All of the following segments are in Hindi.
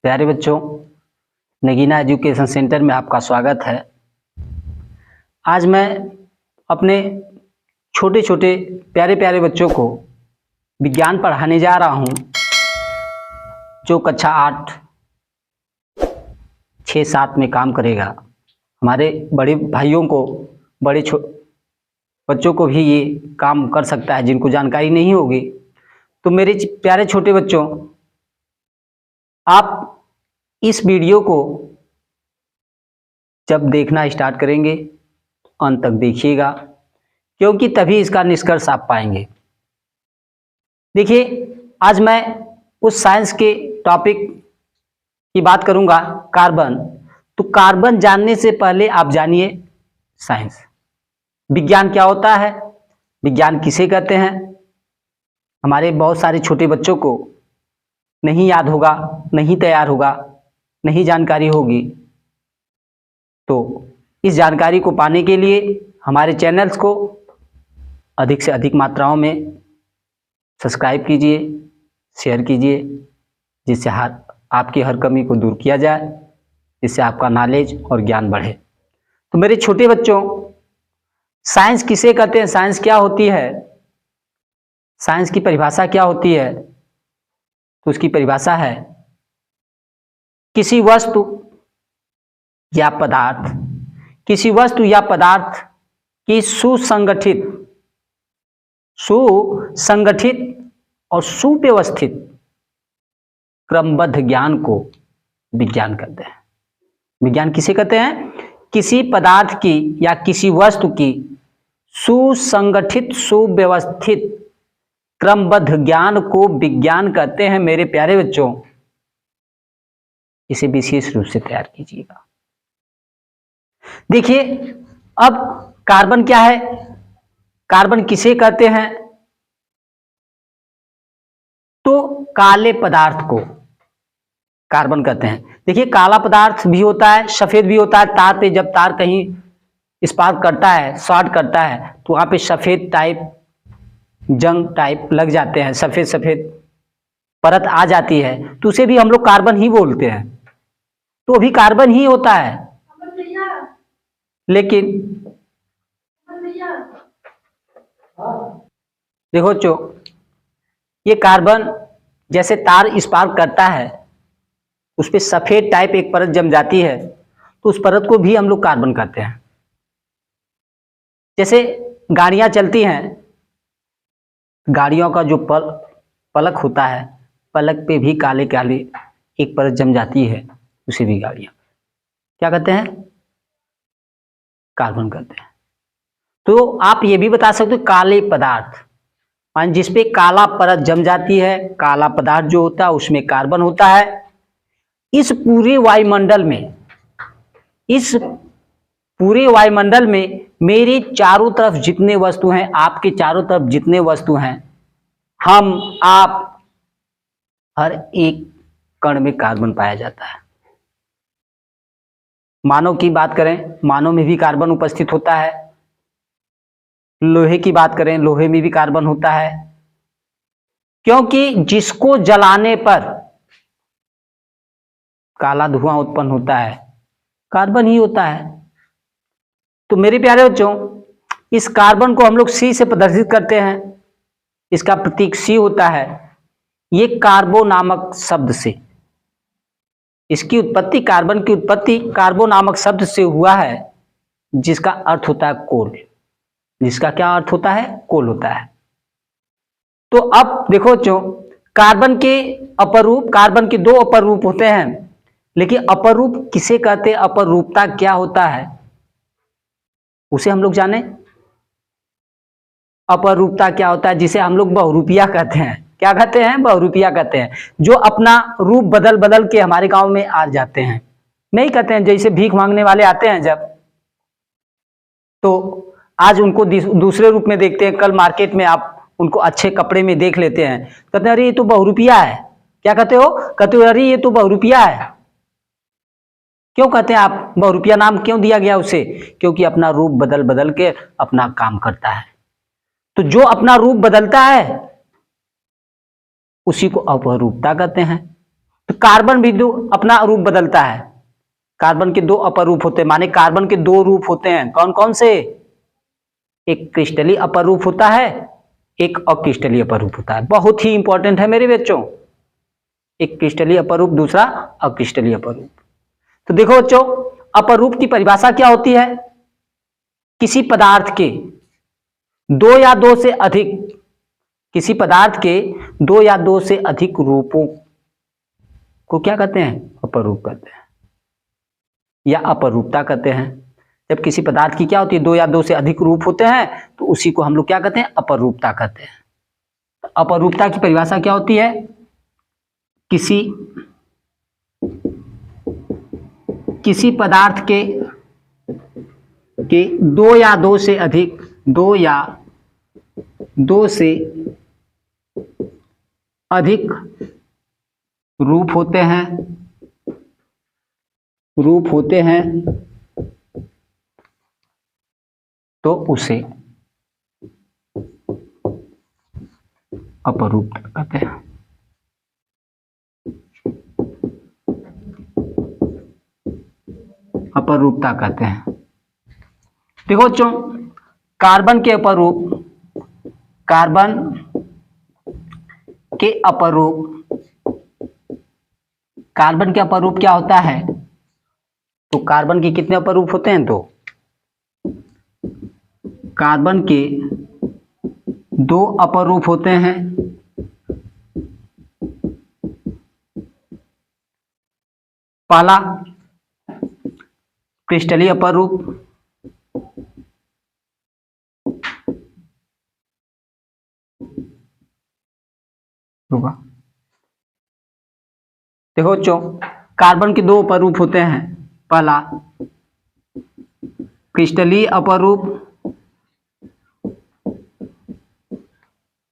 प्यारे बच्चों, नगीना एजुकेशन सेंटर में आपका स्वागत है। आज मैं अपने छोटे छोटे प्यारे प्यारे बच्चों को विज्ञान पढ़ाने जा रहा हूँ, जो कक्षा 8, 6, 7 में काम करेगा। हमारे बड़े भाइयों को, बड़े बच्चों को भी ये काम कर सकता है, जिनको जानकारी नहीं होगी। तो मेरे प्यारे छोटे बच्चों, आप इस वीडियो को जब देखना स्टार्ट करेंगे तो अंत तक देखिएगा, क्योंकि तभी इसका निष्कर्ष आप पाएंगे। देखिए, आज मैं उस साइंस के टॉपिक की बात करूंगा, कार्बन। तो कार्बन जानने से पहले आप जानिए साइंस, विज्ञान क्या होता है, विज्ञान किसे कहते हैं। हमारे बहुत सारे छोटे बच्चों को नहीं याद होगा, नहीं तैयार होगा, नहीं जानकारी होगी। तो इस जानकारी को पाने के लिए हमारे चैनल्स को अधिक से अधिक मात्राओं में सब्सक्राइब कीजिए, शेयर कीजिए, जिससे आपकी हर कमी को दूर किया जाए, जिससे आपका नॉलेज और ज्ञान बढ़े। तो मेरे छोटे बच्चों, साइंस किसे कहते हैं, साइंस क्या होती है, साइंस की परिभाषा क्या होती है? तो उसकी परिभाषा है किसी वस्तु या पदार्थ की सुसंगठित और सुव्यवस्थित क्रमबद्ध ज्ञान को विज्ञान कहते हैं। विज्ञान किसे कहते हैं? किसी पदार्थ की या किसी वस्तु की सुसंगठित, सुव्यवस्थित, क्रमबद्ध ज्ञान को विज्ञान कहते हैं। मेरे प्यारे बच्चों, इसे विशेष रूप से तैयार कीजिएगा। देखिए, अब कार्बन क्या है, कार्बन किसे कहते हैं? तो काले पदार्थ को कार्बन कहते हैं। देखिए, काला पदार्थ भी होता है, सफेद भी होता है। तार पे जब तार कहीं स्पार्क करता है, शॉर्ट करता है, तो वहां पे सफेद टाइप, जंग टाइप लग जाते हैं, सफेद सफेद परत आ जाती है, तो उसे भी हम लोग कार्बन ही बोलते हैं। तो भी कार्बन ही होता है। लेकिन देखो बच्चों, ये कार्बन जैसे तार स्पार्क करता है, उस पे सफेद टाइप एक परत जम जाती है, तो उस परत को भी हम लोग कार्बन कहते हैं। जैसे गाड़ियां चलती हैं, गाड़ियों का जो पलक होता है, पलक पे भी काले काले एक परत जम जाती है, उसे भी गाड़ियां क्या कहते हैं? कार्बन कहते हैं। तो आप ये भी बता सकते हो, काले पदार्थ मान जिसपे काला परत जम जाती है, काला पदार्थ जो होता है उसमें कार्बन होता है। इस पूरे वायुमंडल में मेरे चारों तरफ जितने वस्तु हैं, आपके चारों तरफ जितने वस्तु हैं, हम, आप, हर एक कण में कार्बन पाया जाता है। मानव की बात करें, मानव में भी कार्बन उपस्थित होता है। लोहे की बात करें, लोहे में भी कार्बन होता है, क्योंकि जिसको जलाने पर काला धुआं उत्पन्न होता है, कार्बन ही होता है। तो मेरे प्यारे बच्चों, इस कार्बन को हम लोग सी से प्रदर्शित करते हैं। इसका प्रतीक सी होता है। ये कार्बो नामक शब्द से, इसकी उत्पत्ति, कार्बन की उत्पत्ति कार्बो नामक शब्द से हुआ है, जिसका अर्थ होता है कोल। जिसका क्या अर्थ होता है? कोल होता है। तो अब देखो बच्चों, कार्बन के 2 अपर रूप होते हैं। लेकिन अपर रूप किसे कहते हैं, अपर रूपता क्या होता है, उसे हम लोग जाने। अपर रूपता क्या होता है, जिसे हम लोग बहुरूपिया कहते हैं। क्या कहते हैं? बहुरूपिया कहते हैं। जो अपना रूप बदल बदल के हमारे गांव में आ जाते हैं। नहीं कहते हैं, जैसे भीख मांगने वाले आते हैं जब, तो आज उनको दूसरे रूप में देखते हैं, कल मार्केट में आप उनको अच्छे कपड़े में देख लेते हैं, कहते हैं अरे ये तो बहुरूपिया है। क्या कहते हो? कहते हो अरे ये तो बहुरूपिया है। क्यों कहते हैं आप? बहुरूपिया नाम क्यों दिया गया उसे? क्योंकि अपना रूप बदल बदल के अपना काम करता है। तो जो अपना रूप बदलता है उसी को अपरूपता कहते हैं। तो कार्बन भी दो अपना रूप बदलता है। कार्बन के दो अपर रूप होते हैं, माने कार्बन के दो रूप होते हैं। कौन कौन से? एक क्रिस्टलीय अपर रूप होता है, एक अक्रिस्टलीय अपर रूप होता है। बहुत ही इंपॉर्टेंट है मेरे बच्चों, एक क्रिस्टलीय अपर रूप, दूसरा अक्रिस्टलीय अपर रूप। तो देखो बच्चों, अपर रूप की परिभाषा क्या होती है? किसी पदार्थ के दो या दो से अधिक, किसी पदार्थ के दो या दो से अधिक रूपों को क्या कहते हैं? अपर रूप कहते हैं या अपरूपता कहते हैं। जब किसी पदार्थ की क्या होती है, दो या दो से अधिक रूप होते हैं, तो उसी को हम लोग क्या कहते हैं? अपरूपता कहते हैं। अपरूपता की परिभाषा क्या होती है? किसी पदार्थ के दो या दो से अधिक, दो या दो से अधिक रूप होते हैं तो उसे अपरूपता कहते हैं। अपरूपता कहते हैं। देखो बच्चों, कार्बन के अपरूप, कार्बन के अपरूप, कार्बन के अपरूप क्या होता है? तो कार्बन के कितने अपरूप होते हैं? दो। कार्बन के दो अपरूप होते हैं। पहला क्रिस्टलीय अपरूप, देखो बच्चों, कार्बन के दो अपरूप होते हैं। पहला क्रिस्टलीय अपरूप,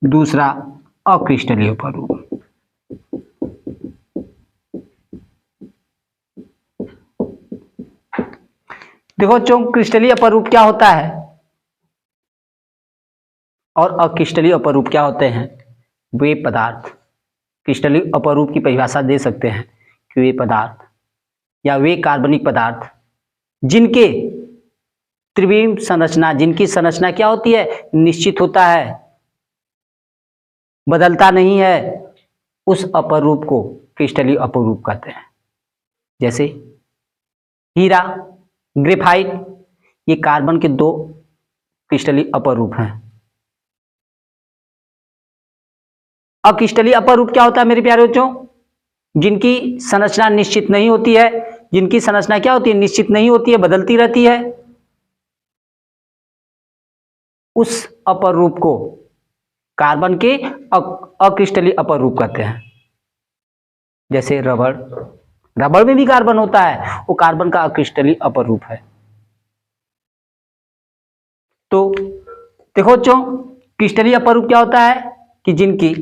दूसरा अक्रिस्टलीय अपरूप। देखो बच्चों, क्रिस्टलीय अपरूप क्या होता है और अक्रिस्टलीय अपरूप क्या होते हैं? वे पदार्थ, क्रिस्टलीय अपरूप की परिभाषा दे सकते हैं कि वे पदार्थ या वे कार्बनिक पदार्थ जिनके त्रिविम संरचना, जिनकी संरचना क्या होती है? निश्चित होता है, बदलता नहीं है, उस अपरूप को क्रिस्टलीय अपरूप कहते हैं। जैसे हीरा, ग्रेफाइट, ये कार्बन के दो क्रिस्टलीय अपरूप हैं। अक्रिस्टलीय अपरूप क्या होता है मेरे प्यारे बच्चों? जिनकी संरचना निश्चित नहीं होती है, जिनकी संरचना क्या होती है? निश्चित नहीं होती है, बदलती रहती है, उस अपरूप को कार्बन के अक्रिस्टलीय अपरूप कहते हैं। जैसे रबड़, रबड़ में भी कार्बन होता है, वो कार्बन का अक्रिस्टलीय अपरूप है। तो देखो बच्चों, क्रिस्टलीय अपरूप क्या होता है? कि जिनकी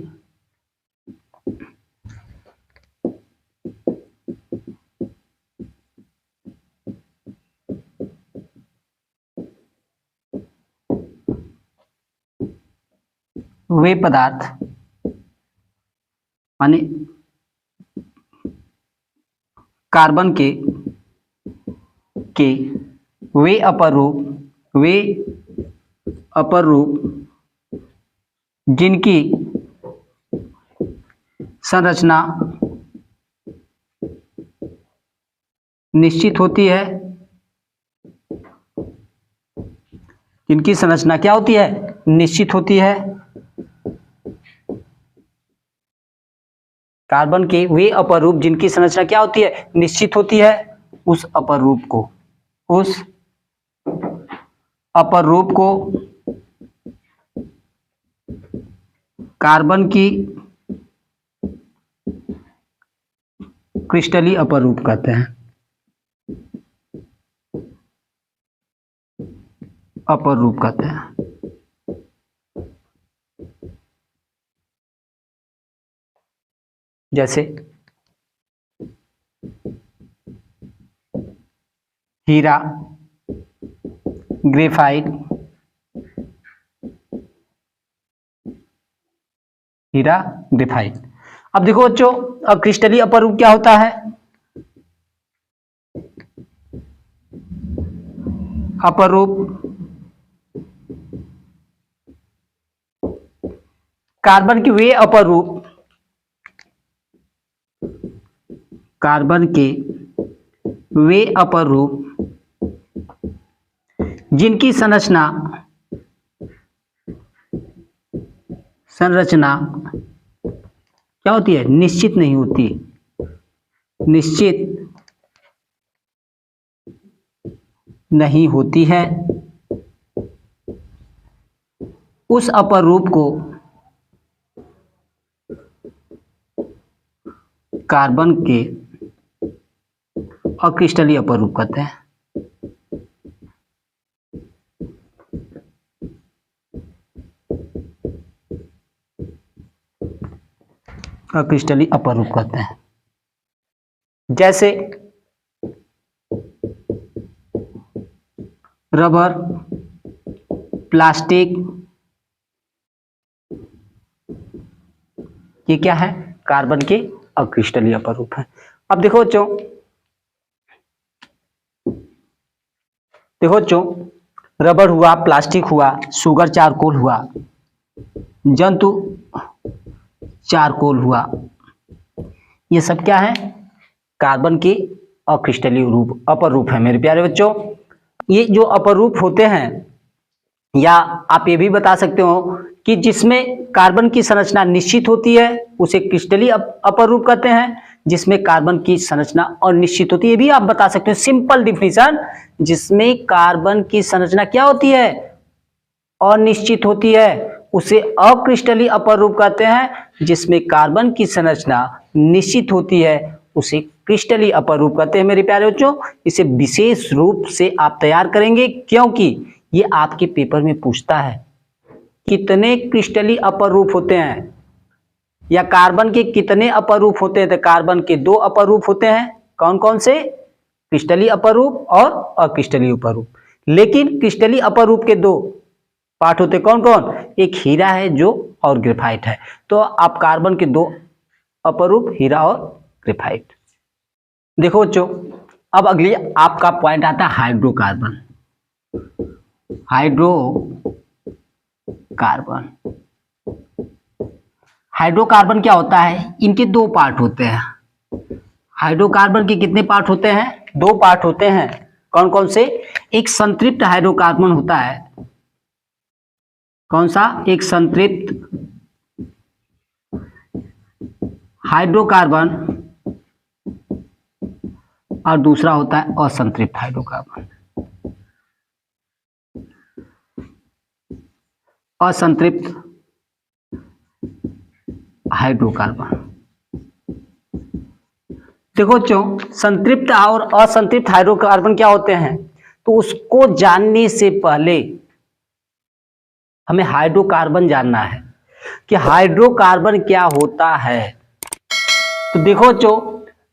वे पदार्थ, माने कार्बन के वे अपर रूप जिनकी संरचना निश्चित होती है, जिनकी संरचना क्या होती है? निश्चित होती है। कार्बन के वे अपरूप जिनकी संरचना क्या होती है? निश्चित होती है, उस अपरूप को कार्बन की क्रिस्टलीय अपरूप कहते हैं। अपरूप कहते हैं। जैसे हीरा, ग्रेफाइट, हीरा, ग्रेफाइट। अब देखो बच्चों, अक्रिस्टलीय अपरूप क्या होता है? अपरूप कार्बन के वे अपरूप, कार्बन के वे अपरूप जिनकी संरचना क्या होती है? निश्चित नहीं होती, निश्चित नहीं होती है, उस अपरूप को कार्बन के अक्रिस्टलीय अपरूप कहते हैं। अक्रिस्टलीय अपरूप कहते हैं। जैसे रबर, प्लास्टिक, ये क्या है? कार्बन के अक्रिस्टलीय अपरूप है। अब देखो बच्चों, रबर हुआ, प्लास्टिक हुआ, शुगर चारकोल हुआ, जंतु चारकोल हुआ, ये सब क्या है? कार्बन के अक्रिस्टलीय रूप, अपरूप है मेरे प्यारे बच्चों। ये जो अपरूप होते हैं, या आप ये भी बता सकते हो कि जिसमें कार्बन की संरचना निश्चित होती है उसे क्रिस्टलीय अपरूप कहते हैं, जिसमें कार्बन की संरचना अनिश्चित होती है, ये भी आप बता सकते हो। सिंपल डिफिनीशन, जिसमें कार्बन की संरचना क्या होती है? अनिश्चित होती है, उसे अक्रिस्टलीय अपरूप कहते हैं। जिसमें कार्बन की संरचना निश्चित होती है उसे क्रिस्टलीय अपरूप कहते हैं मेरे प्यारे बच्चों। इसे विशेष रूप से आप तैयार करेंगे, क्योंकि ये आपके पेपर में पूछता है कितने क्रिस्टलीय अपरूप होते हैं, या कार्बन के कितने अपरूप होते हैं। तो कार्बन के 2 अपरूप होते हैं, कौन कौन से? क्रिस्टलीय अपरूप और अक्रिस्टलीय अपरूप। लेकिन क्रिस्टलीय अपरूप के 2 पार्ट होते, कौन कौन? एक हीरा है जो, और ग्रेफाइट है। तो आप कार्बन के 2 अपरूप, हीरा और ग्रेफाइट। देखो बच्चों, अब अगली आपका पॉइंट आता है हाइड्रोकार्बन। हाइड्रोकार्बन क्या होता है? इनके 2 पार्ट होते हैं। हाइड्रोकार्बन के कितने पार्ट होते हैं? 2 पार्ट होते हैं। कौन कौन से? एक संतृप्त हाइड्रोकार्बन होता है। कौन सा? एक संतृप्त हाइड्रोकार्बन, और दूसरा होता है असंतृप्त हाइड्रोकार्बन। असंतृप्त हाइड्रोकार्बन। देखो बच्चों, संतृप्त और असंतृप्त हाइड्रोकार्बन क्या होते हैं, तो उसको जानने से पहले हमें हाइड्रोकार्बन जानना है कि हाइड्रोकार्बन क्या होता है। तो देखो बच्चों,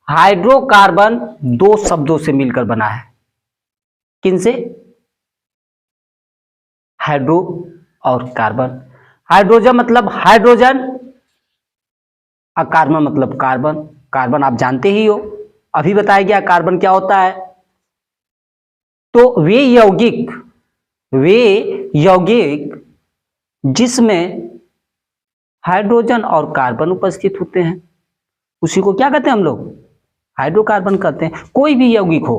हाइड्रोकार्बन 2 शब्दों से मिलकर बना है। किनसे? हाइड्रो और कार्बन। हाइड्रोजन मतलब हाइड्रोजन, और कार्बन मतलब कार्बन। कार्बन आप जानते ही हो, अभी बताया गया कार्बन क्या होता है। तो वे यौगिक जिसमें हाइड्रोजन और कार्बन उपस्थित होते हैं, उसी को क्या कहते हैं हम लोग? हाइड्रोकार्बन कहते हैं। कोई भी यौगिक हो,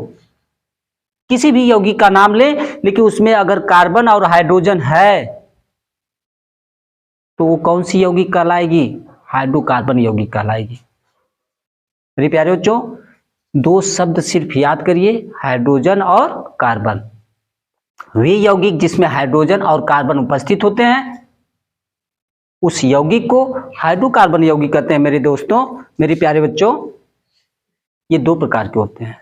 किसी भी यौगिक का नाम ले, लेकिन उसमें अगर कार्बन और हाइड्रोजन है तो वो कौन सी यौगिक कहलाएगी? हाइड्रोकार्बन यौगिक कहलाएगी। मेरे प्यारे बच्चों, 2 शब्द सिर्फ याद करिए, हाइड्रोजन और कार्बन। वे यौगिक जिसमें हाइड्रोजन और कार्बन उपस्थित होते हैं, उस यौगिक को हाइड्रोकार्बन यौगिक कहते हैं। मेरे दोस्तों, मेरे प्यारे बच्चों, ये 2 प्रकार के होते हैं।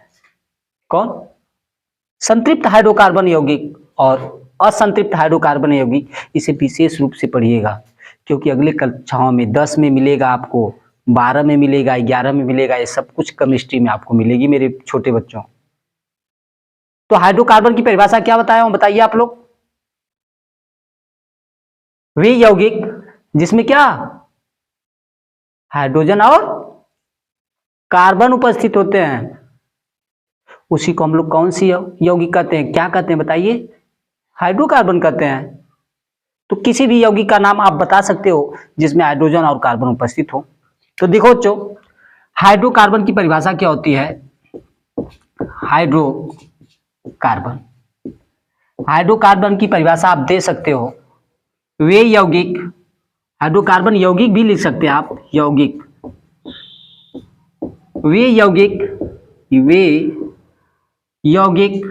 कौन? संतृप्त हाइड्रोकार्बन यौगिक और असंतृप्त हाइड्रोकार्बन यौगिक। इसे विशेष रूप से पढ़िएगा, क्योंकि अगले कक्षाओं में 10 में मिलेगा आपको, 12 में मिलेगा, 11 में मिलेगा, ये सब कुछ केमिस्ट्री में आपको मिलेगी मेरे छोटे बच्चों। तो हाइड्रोकार्बन की परिभाषा क्या बताया हूं, बताइए आप लोग। वे यौगिक जिसमें क्या? हाइड्रोजन और कार्बन उपस्थित होते हैं, उसी को हम लोग कौन सी यौगिक कहते हैं, क्या कहते हैं बताइए? हाइड्रोकार्बन कहते हैं। तो किसी भी यौगिक का नाम आप बता सकते हो जिसमें हाइड्रोजन और कार्बन उपस्थित हो। तो देखो बच्चों, हाइड्रोकार्बन की परिभाषा क्या होती है? हाइड्रोकार्बन, हाइड्रोकार्बन की परिभाषा आप दे सकते हो, वे यौगिक, हाइड्रोकार्बन यौगिक भी लिख सकते हैं आप, यौगिक, वे यौगिक, वे यौगिक,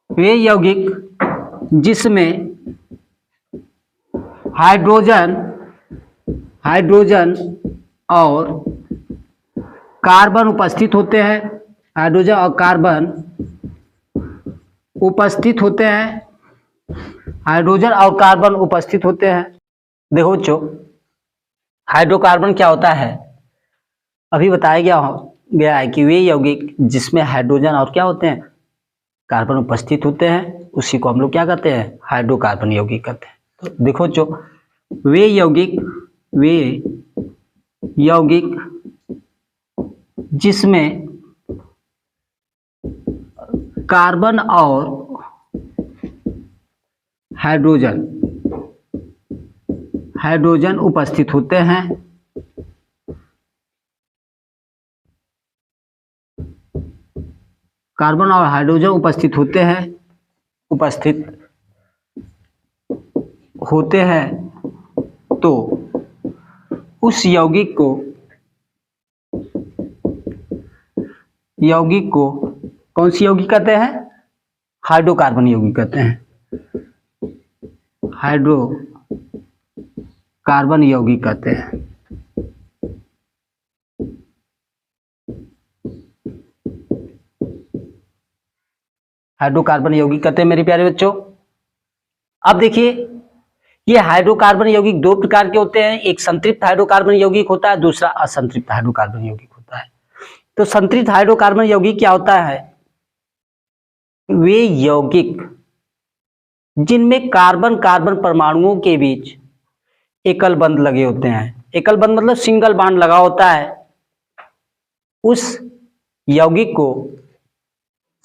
वे यौगिक जिसमें हाइड्रोजन, हाइड्रोजन और कार्बन उपस्थित होते हैं, हाइड्रोजन और कार्बन उपस्थित होते हैं, हाइड्रोजन और कार्बन उपस्थित होते हैं। देखो बच्चों, हाइड्रोकार्बन क्या होता है? अभी बताया गया है कि वे यौगिक जिसमें हाइड्रोजन और क्या होते हैं, कार्बन उपस्थित होते हैं, उसी को हम लोग क्या कहते हैं? हाइड्रोकार्बन यौगिक कहते हैं। तो देखो बच्चों, वे यौगिक, वे यौगिक जिसमें कार्बन और हाइड्रोजन, हाइड्रोजन उपस्थित होते हैं, कार्बन और हाइड्रोजन उपस्थित होते हैं, उपस्थित होते हैं, तो उस यौगिक को, यौगिक को कौन सी यौगिक कहते हैं? हाइड्रोकार्बन यौगिक कहते हैं, हाइड्रोकार्बन यौगिक कहते हैं। हाइड्रोकार्बन यौगिक कहते हैं मेरे प्यारे बच्चों। अब देखिए, ये हाइड्रोकार्बन यौगिक दो प्रकार के होते हैं, एक संतृप्त हाइड्रोकार्बन यौगिक होता है, दूसरा असंतृप्त हाइड्रोकार्बन यौगिक होता है। तो संतृप्त हाइड्रोकार्बन यौगिक क्या होता है? वे यौगिक जिनमें कार्बन कार्बन परमाणुओं के बीच एकल बंध लगे होते हैं, एकल बंध मतलब सिंगल बॉन्ड लगा होता है, उस यौगिक को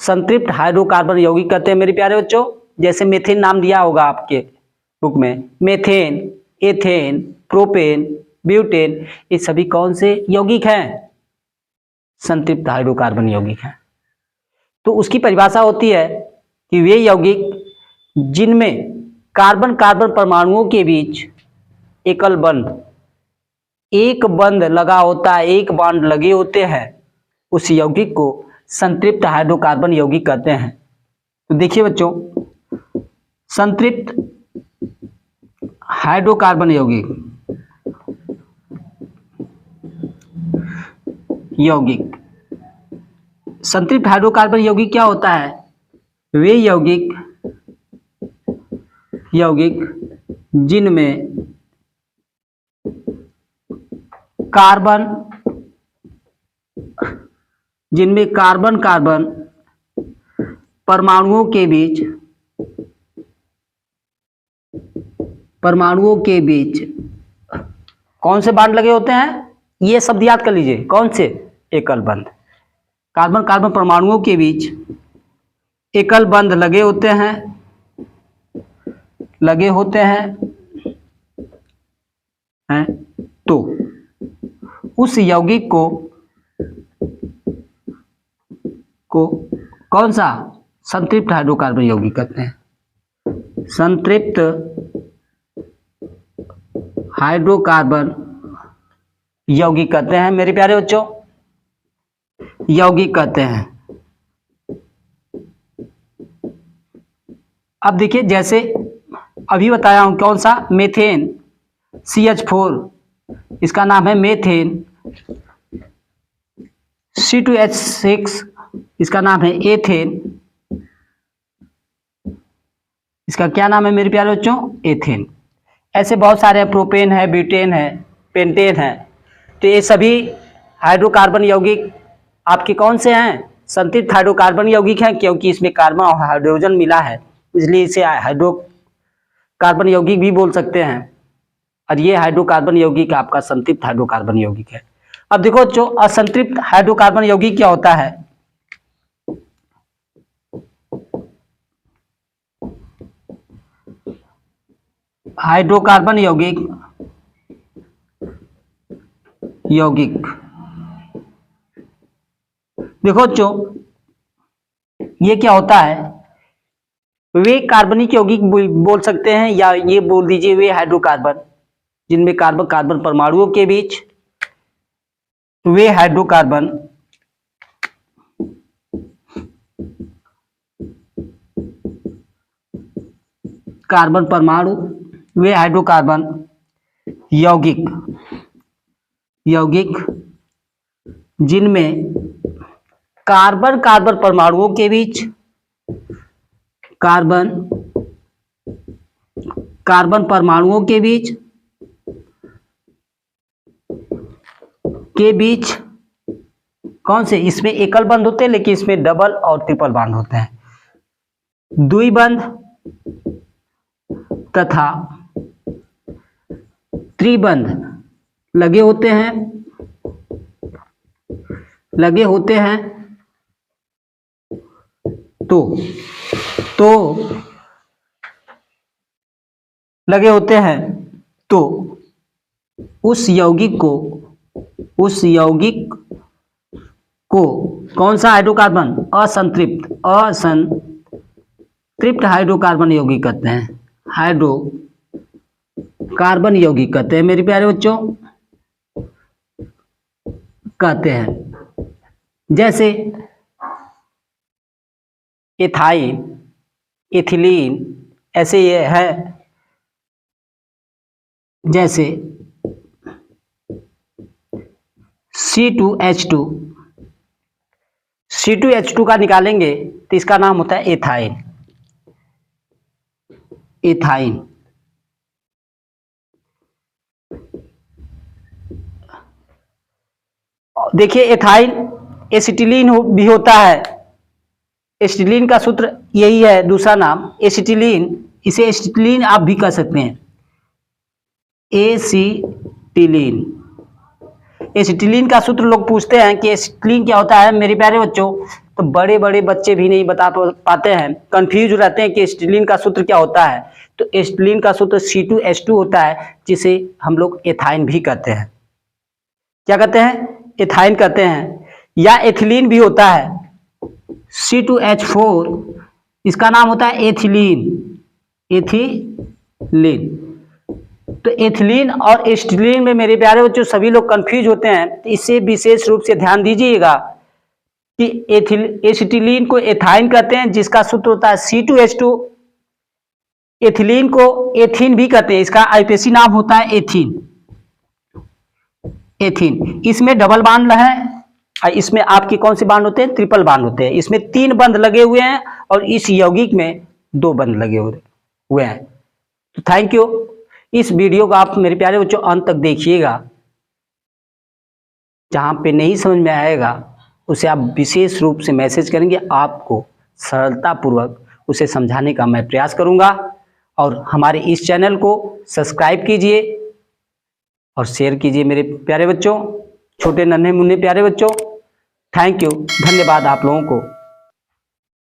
संतृप्त हाइड्रोकार्बन यौगिक कहते हैं मेरे प्यारे बच्चों। जैसे मेथेन नाम दिया होगा आपके बुक में, मेथेन, एथेन, प्रोपेन, ब्यूटेन, ये सभी कौन से यौगिक हैं? संतृप्त हाइड्रोकार्बन यौगिक हैं। तो उसकी परिभाषा होती है कि वे यौगिक जिनमें कार्बन कार्बन परमाणुओं के बीच एकल बंध, एक बंध लगा होता है, एक बॉन्ड लगे होते हैं, उस यौगिक को संतृप्त हाइड्रोकार्बन यौगिक कहते हैं। तो देखिए बच्चों, संतृप्त हाइड्रोकार्बन यौगिक, यौगिक, संतृप्त हाइड्रोकार्बन यौगिक क्या होता है? वे यौगिक, यौगिक जिनमें कार्बन, जिनमें कार्बन कार्बन परमाणुओं के बीच, परमाणुओं के बीच कौन से बॉन्ड लगे होते हैं? ये शब्द याद कर लीजिए, कौन से? एकल बंध। कार्बन कार्बन परमाणुओं के बीच एकल बंध लगे होते हैं, लगे होते हैं, तो उस यौगिक को कौन सा? संतृप्त हाइड्रोकार्बन यौगिक कहते हैं। संतृप्त हाइड्रोकार्बन यौगिक कहते हैं मेरे प्यारे बच्चों, यौगिक कहते हैं। अब देखिए, जैसे अभी बताया हूं कौन सा? मेथेन, CH4, इसका नाम है मेथेन। C2H6, इसका नाम है एथेन। इसका क्या नाम है मेरे प्यारे बच्चों? एथेन। ऐसे बहुत सारे हैं, प्रोपेन है, ब्यूटेन है, पेंटेन है। तो ये सभी हाइड्रोकार्बन यौगिक आपके कौन से हैं? संतृप्त हाइड्रोकार्बन यौगिक हैं, क्योंकि इसमें कार्बन और हाइड्रोजन मिला है, इसलिए इसे हाइड्रोकार्बन यौगिक भी बोल सकते हैं। और ये हाइड्रोकार्बन यौगिक आपका संतृप्त हाइड्रोकार्बन यौगिक है। अब देखो जो असंतृप्त हाइड्रोकार्बन यौगिक क्या होता है, हाइड्रोकार्बन यौगिक देखो जो ये क्या होता है, वे कार्बनिक यौगिक बोल सकते हैं, या ये बोल दीजिए वे हाइड्रोकार्बन जिनमें कार्बन कार्बन परमाणुओं के बीच, वे हाइड्रोकार्बन कार्बन परमाणु, वे हाइड्रोकार्बन यौगिक जिनमें कार्बन कार्बन परमाणुओं के बीच, कार्बन कार्बन परमाणुओं के बीच कौन से, इसमें एकल बंध होते हैं लेकिन इसमें डबल और ट्रिपल बॉन्ड होते हैं, द्विबंध तथा त्रिबंध लगे होते हैं तो उस यौगिक को कौन सा हाइड्रोकार्बन, असंतृप्त हाइड्रोकार्बन यौगिक कहते हैं, हाइड्रोकार्बन यौगिक कहते हैं मेरे प्यारे बच्चों, कहते हैं। जैसे एथाइन, एथिलीन, ऐसे ये है, जैसे C2H2 का निकालेंगे तो इसका नाम होता है एथाइन। देखिए एथाइन एसिटिलीन भी होता है, एसिटिलीन का सूत्र यही है, दूसरा नाम एसिटिलीन, इसे एसिटिलीन आप भी कह सकते हैं, एसिटिलीन का सूत्र लोग पूछते हैं कि एसिटिलीन क्या होता है मेरे प्यारे बच्चों, तो बड़े बड़े बच्चे भी नहीं बता पाते हैं, कंफ्यूज रहते हैं कि एसिटिलीन का सूत्र क्या होता है। तो एसिटिलीन का सूत्र C2H2 होता है, जिसे हम लोग एथाइन भी कहते हैं। क्या कहते हैं? एथाइन कहते हैं। या एथिलीन भी होता है, C2H4, इसका नाम होता है एथिलीन। तो एथिलीन और एसिटिलीन में मेरे प्यारे बच्चों सभी लोग कंफ्यूज होते हैं, तो इससे विशेष रूप से ध्यान दीजिएगा कि एसिटिलीन को एथाइन कहते हैं, जिसका सूत्र होता है C2H2। एथिलीन को एथीन भी कहते हैं, इसका आईपीएसी नाम होता है एथीन। इसमें डबल बांड है और इसमें आपके कौन से बांड होते हैं? ट्रिपल बांड होते हैं। इसमें 3 बंध लगे हुए हैं और इस यौगिक में 2 बंध लगे हुए हैं। तो थैंक यू। इस वीडियो को आप मेरे प्यारे बच्चों अंत तक देखिएगा। जहां पे नहीं समझ में आएगा उसे आप विशेष रूप से मैसेज करेंगे, आपको सरलता पूर्वक उसे समझाने का मैं प्रयास करूंगा। और हमारे इस चैनल को सब्सक्राइब कीजिए और शेयर कीजिए मेरे प्यारे बच्चों, छोटे नन्हे मुन्ने प्यारे बच्चों। थैंक यू, धन्यवाद आप लोगों को।